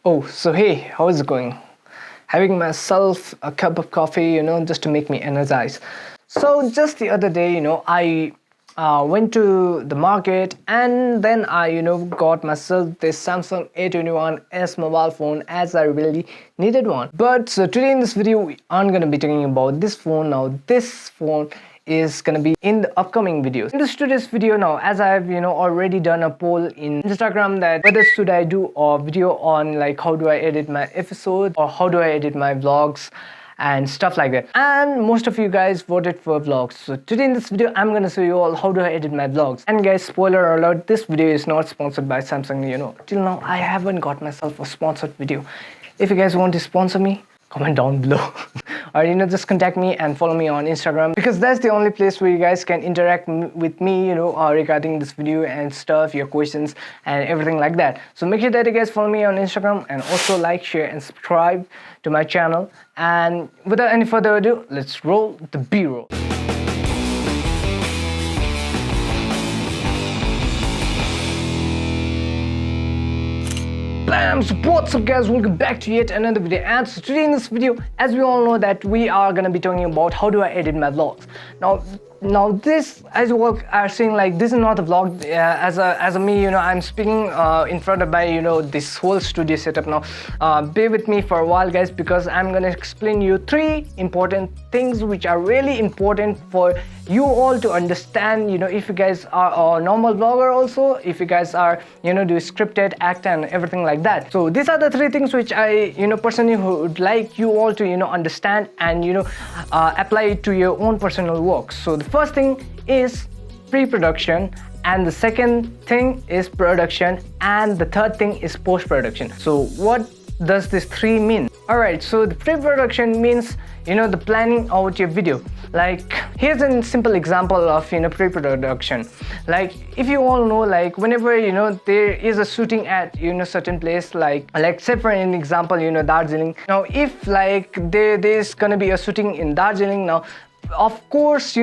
Oh, so hey, how is it going? Having myself a cup of coffee, just to make me energized. So just the other day, I went to the market and then I, got myself this Samsung A21s mobile phone as I really needed one. But so today in this video, we aren't going to be talking about this phone. Now, this phone is gonna be in the upcoming videos. In this today's video now, as I've already done a poll in Instagram that whether should I do a video on like how do I edit my episode or how do I edit my vlogs and stuff like that, and most of you guys voted for vlogs. So today in this video I'm gonna show you all how do I edit my vlogs. And guys, spoiler alert, this video is not sponsored by Samsung. Till now I haven't got myself a sponsored video. If you guys want to sponsor me, comment down below or just contact me and follow me on Instagram, because that's the only place where you guys can interact with me regarding this video and stuff, your questions and everything like that. So make sure that you guys follow me on Instagram and also like, share and subscribe to my channel. And without any further ado, let's roll the B-roll. Bam! So what's up guys, welcome back to yet another video. And so today in this video, as we all know, that we are gonna be talking about how do I edit my vlogs. Now this, as you all are seeing, like this is not a vlog. As a me, I'm speaking in front of my this whole studio setup. Now bear with me for a while guys, because I'm gonna explain you 3 important things which are really important for you all to understand, if you guys are a normal vlogger, also if you guys are do scripted act and everything like that. So these are the 3 things which I personally would like you all to understand and apply it to your own personal work. So the first thing is pre-production, and the second thing is production, and the third thing is post-production. So what does this 3 mean? Alright, so the pre-production means the planning out your video. Like here's a simple example of pre-production. Like if you all know, like whenever there is a shooting at certain place, like say for an example Darjeeling. Now if like there's gonna be a shooting in Darjeeling, now of course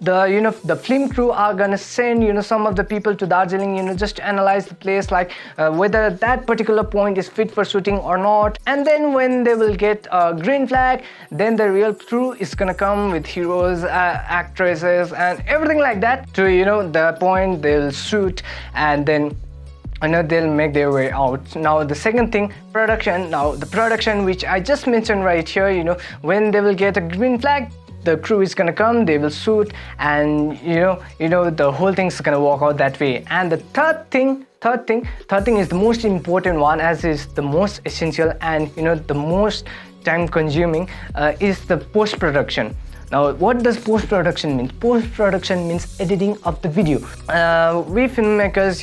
the film crew are gonna send some of the people to Darjeeling just to analyze the place, like whether that particular point is fit for shooting or not. And then when they will get a green flag, then the real crew is gonna come with heroes, actresses and everything like that to the point they'll shoot, and then they'll make their way out. Now the second thing, production. Now the production which I just mentioned right here, when they will get a green flag, the crew is gonna come, they will shoot, and the whole thing's gonna work out that way. And the third thing is the most important one, as is the most essential and the most time consuming, is the post-production. Now what does post-production mean? Post-production means editing of the video. We filmmakers,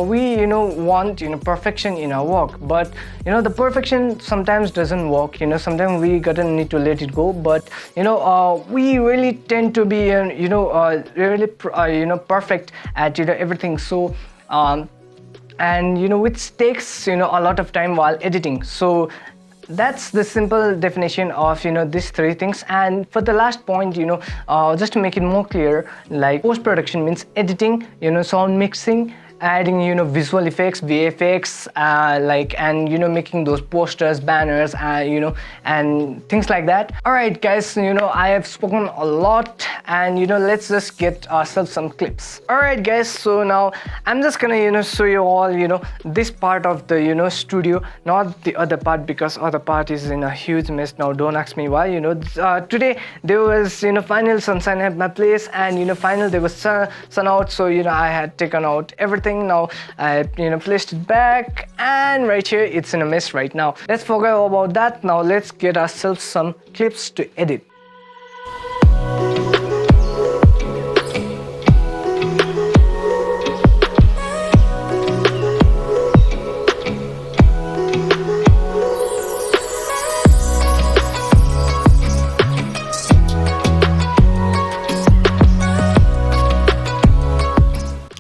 we want perfection in our work, but the perfection sometimes doesn't work. Sometimes we gotta need to let it go. But we really tend to be really perfect at everything. So and which takes a lot of time while editing. So that's the simple definition of these 3 things. And for the last point, just to make it more clear, like post-production means editing, sound mixing, adding visual effects, VFX, and making those posters, banners, and things like that. All right guys, I have spoken a lot, and let's just get ourselves some clips. All right guys, so now I'm just gonna show you all this part of the studio, not the other part, because other part is in a huge mess. Now don't ask me why. Today there was final sunshine at my place, and final there was sun out, so I had taken out everything. Now I placed it back, and right here it's in a mess right now. Let's forget about that. Now let's get ourselves some clips to edit.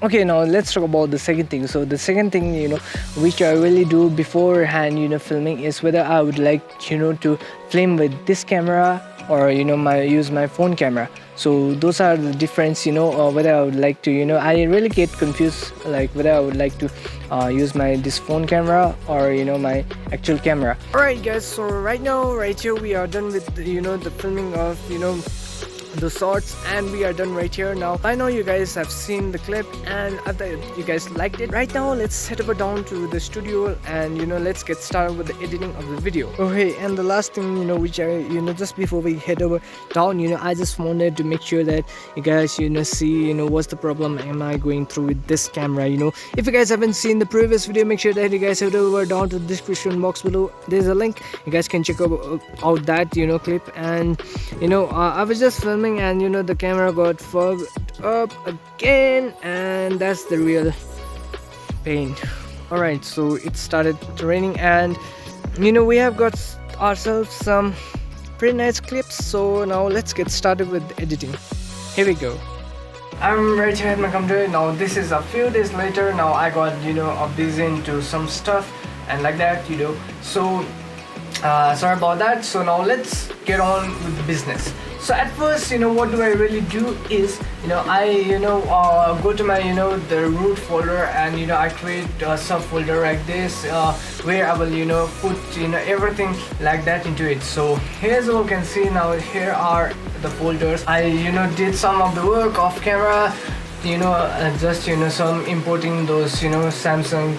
Okay, now let's talk about the second thing. So the second thing which I really do beforehand filming is whether I would like to film with this camera or use my phone camera. So those are the difference, whether I would like to, I really get confused, like whether I would like to use this phone camera or my actual camera. Alright guys, so right now right here we are done with the filming of the shorts, and we are done right here. Now I know you guys have seen the clip, and after you guys liked it, right now let's head over down to the studio and let's get started with the editing of the video. Okay, and the last thing which I just before we head over down, I just wanted to make sure that you guys see what's the problem am I going through with this camera. If you guys haven't seen the previous video, make sure that you guys head over down to the description box below. There's a link, you guys can check out that clip. And I was just filming, and the camera got fogged up again, and that's the real pain. Alright, so it started raining, and we have got ourselves some pretty nice clips. So now let's get started with the editing. Here we go. I'm right here at my computer. Now this is a few days later. Now I got busy into some stuff and like that, so sorry about that. So now let's get on with the business. So at first, what do I really do is, I go to my the root folder, and I create a subfolder like this, where I will put everything like that into it. So here's what you can see. Now here are the folders. I did some of the work off camera, just some importing those Samsung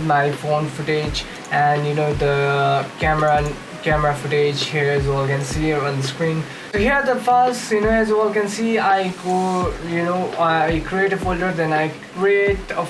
my phone footage, and the camera footage here, as you all can see on the screen. So here are the files, as you all can see. I go, I create a folder, then I create a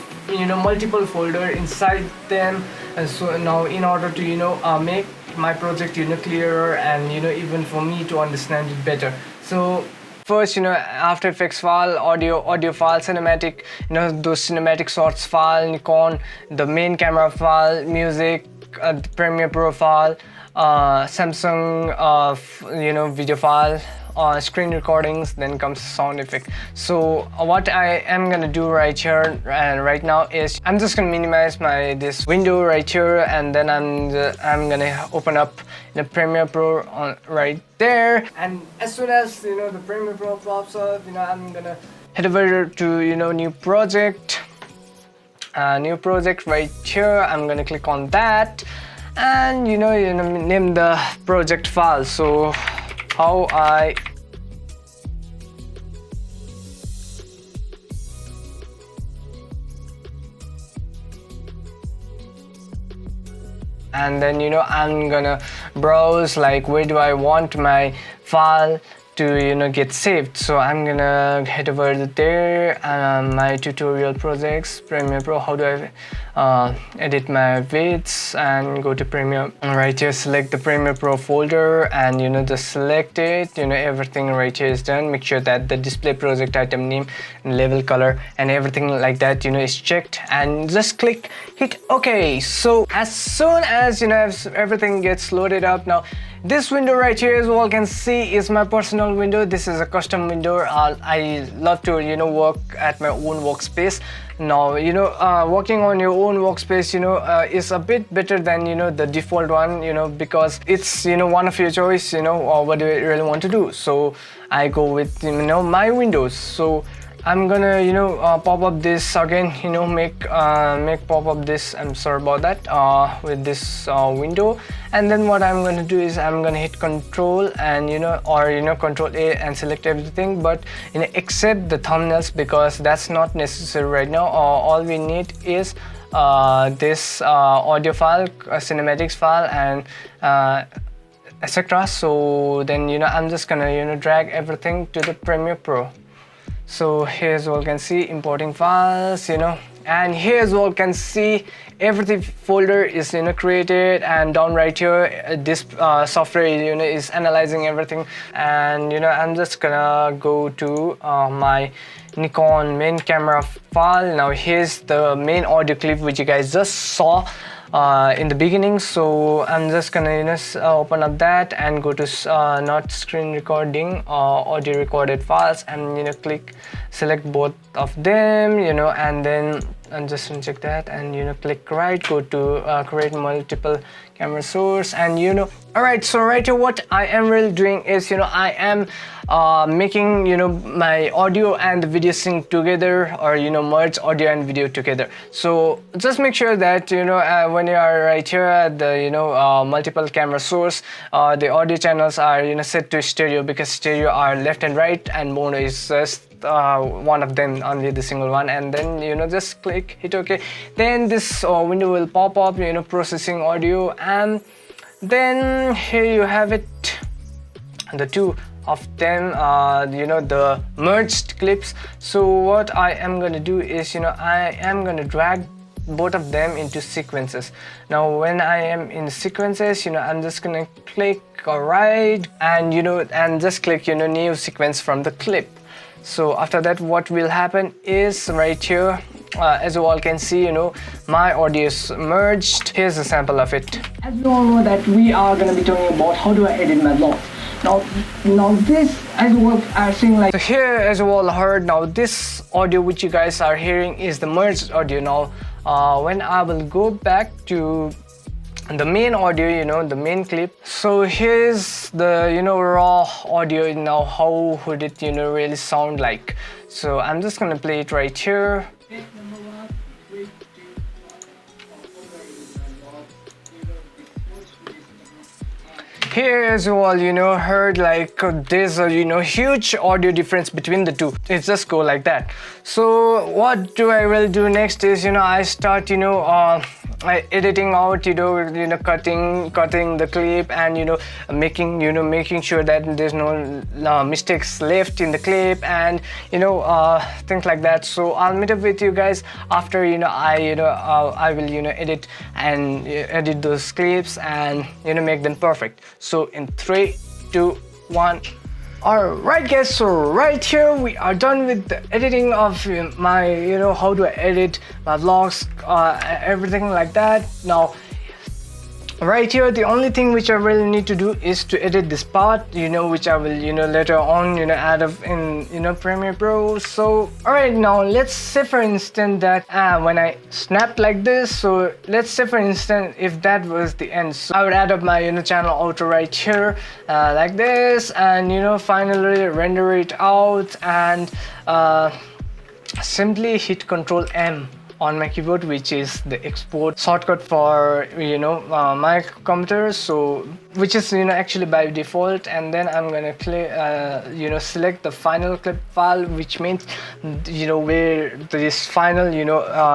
multiple folder inside them. And so now in order to make my project clearer, and even for me to understand it better. So first, After Effects file, audio file, cinematic, those cinematic shots file, Nikon, the main camera file, music, the Premiere Pro file, Samsung, video file, screen recordings, then comes sound effect. So what I am gonna do right here and right now is I'm just gonna minimize this window right here, and then I'm gonna open up the Premiere Pro right there. And as soon as the Premiere Pro pops up, I'm gonna head over to new project right here. I'm gonna click on that, and name the project file. So how I and then I'm gonna browse like where do I want my file to get saved. So I'm gonna head over there, my tutorial projects, Premiere Pro, how do I edit my vids, and go to Premiere. Right here, select the Premiere Pro folder, and just select it. Everything right here is done. Make sure that the display project item name, level, color, and everything like that is checked, and just hit OK. So as soon as everything gets loaded up, now this window right here, as you all can see, is my personal window. This is a custom window. I love to work at my own workspace. Now working on your own workspace is a bit better than the default one, because it's one of your choice, or what do you really want to do. So I go with my windows. So I'm gonna pop up this again, make pop up this, I'm sorry about that, with this window. And then what I'm gonna do is I'm gonna hit Control and Control A and select everything, but except the thumbnails, because that's not necessary right now. All we need is this audio file, cinematics file, and etc. So then I'm just gonna drag everything to the Premiere Pro. So here's what you can see, importing files, and here's what you can see, every folder is created, and down right here this software is analyzing everything. And I'm just gonna go to my Nikon main camera file. Now here's the main audio clip which you guys just saw in the beginning. So I'm just gonna open up that and go to not screen recording, audio recorded files, and select both of them, and then and just uncheck that, and click right, go to create multiple camera source, and all right, so right here what I am really doing is I am making my audio and the video sync together, or merge audio and video together. So just make sure that when you are right here at the multiple camera source, the audio channels are set to stereo, because stereo are left and right, and mono is just one of them, only the single one. And then just click hit OK. Then this window will pop up, processing audio, and then here you have it, the two of them, the merged clips. So what I am going to do is I am going to drag both of them into sequences. Now when I am in sequences, I'm just gonna click right, and and just click new sequence from the clip. So after that, what will happen is right here, as you all can see, my audio is merged. Here's a sample of it. As you all know that we are going to be talking about how do I edit my vlogs. Now this, as you all are seeing, like, so here, as you all heard, now this audio which you guys are hearing is the merged audio. Now when I will go back to the main audio, the main clip, so here's the raw audio. Now how would it really sound like? So I'm just gonna play it right here. Here, as you all heard, like there's a huge audio difference between the two. It just go like that. So what do I will do next is I start editing out, cutting the clip, and making sure that there's no mistakes left in the clip, and things like that. So I'll meet up with you guys after I will edit and edit those clips and make them perfect. So in 3, 2, 1. Alright guys, so right here we are done with the editing of my how do I edit my vlogs, everything like that. Now right here, the only thing which I really need to do is to edit this part, which I will later on add up in Premiere Pro. So alright, now let's say for instance that when I snap like this, so let's say for instance if that was the end, so I would add up my channel outro right here, like this, and finally render it out, and simply hit Ctrl M on my keyboard, which is the export shortcut for my computer, so which is actually by default. And then I'm gonna click select the final clip file, which means where this final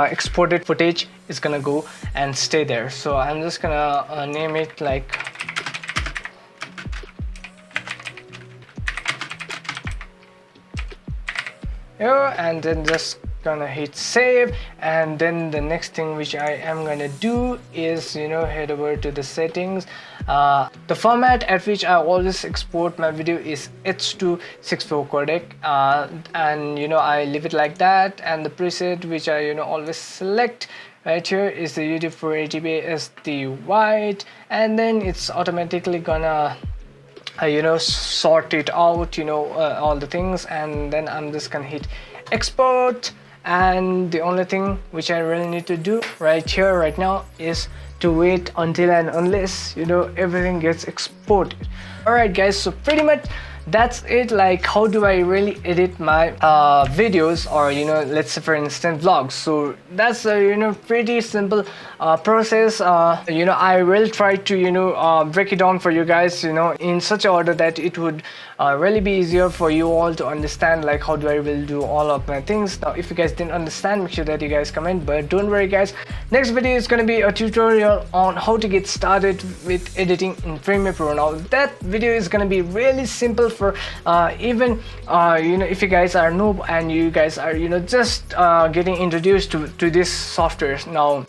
exported footage is gonna go and stay there. So I'm just gonna name it like here, and then just gonna hit save. And then the next thing which I am gonna do is head over to the settings. The format at which I always export my video is H.264 codec, and I leave it like that. And the preset which I always select right here is the YouTube 480p SD wide, and then it's automatically gonna sort it out, all the things. And then I'm just gonna hit export. And the only thing which I really need to do right here right now is to wait until and unless everything gets exported. Alright guys, so pretty much that's it. Like, how do I really edit my videos, or let's say for instance vlogs. So that's a pretty simple process. I will try to break it down for you guys in such order that it would really be easier for you all to understand, like how do I will do all of my things. Now if you guys didn't understand, make sure that you guys comment, but don't worry guys, next video is going to be a tutorial on how to get started with editing in Premiere Pro. Now that video is going to be really simple for even if you guys are noob and you guys are just getting introduced to this software. Now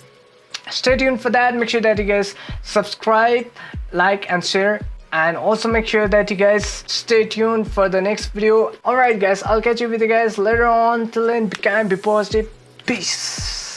stay tuned for that. Make sure that you guys subscribe, like and share, and also make sure that you guys stay tuned for the next video. Alright guys, I'll catch you with you guys later on. Till then, be kind, be positive, peace.